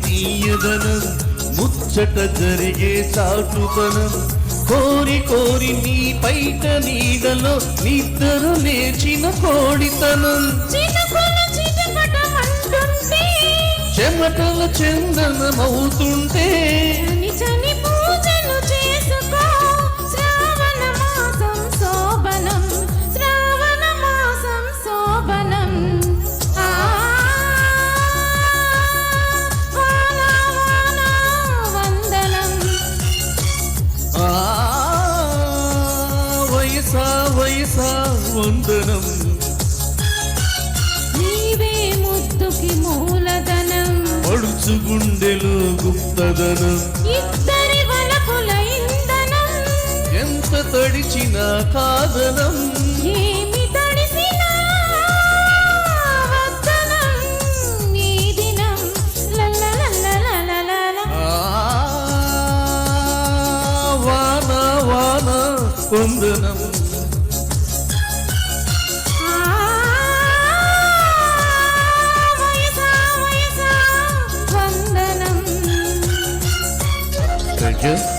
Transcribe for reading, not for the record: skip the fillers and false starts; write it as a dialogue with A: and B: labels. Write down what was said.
A: తీయదనం ముచ్చట జరిగే చాటుతనం కోరి కోరి నీ పైట నీడలో నిద్ర లేచిన కోడితనం చెమటల చందనమవుతుంటే వయసా వందనం
B: నీవే ముద్దుకి మూలధనం
A: పడుచు గుండెలు గుప్తదనం
B: ఇద్దరి వలపుల ఇంధనం
A: ఎంత తడిచినా కాదనం
B: ఏమి తడిసినా వద్దనం నీ దినం లల్లలల్లలలల
A: వాన వాన వందనం
B: వందనం
A: Thank you.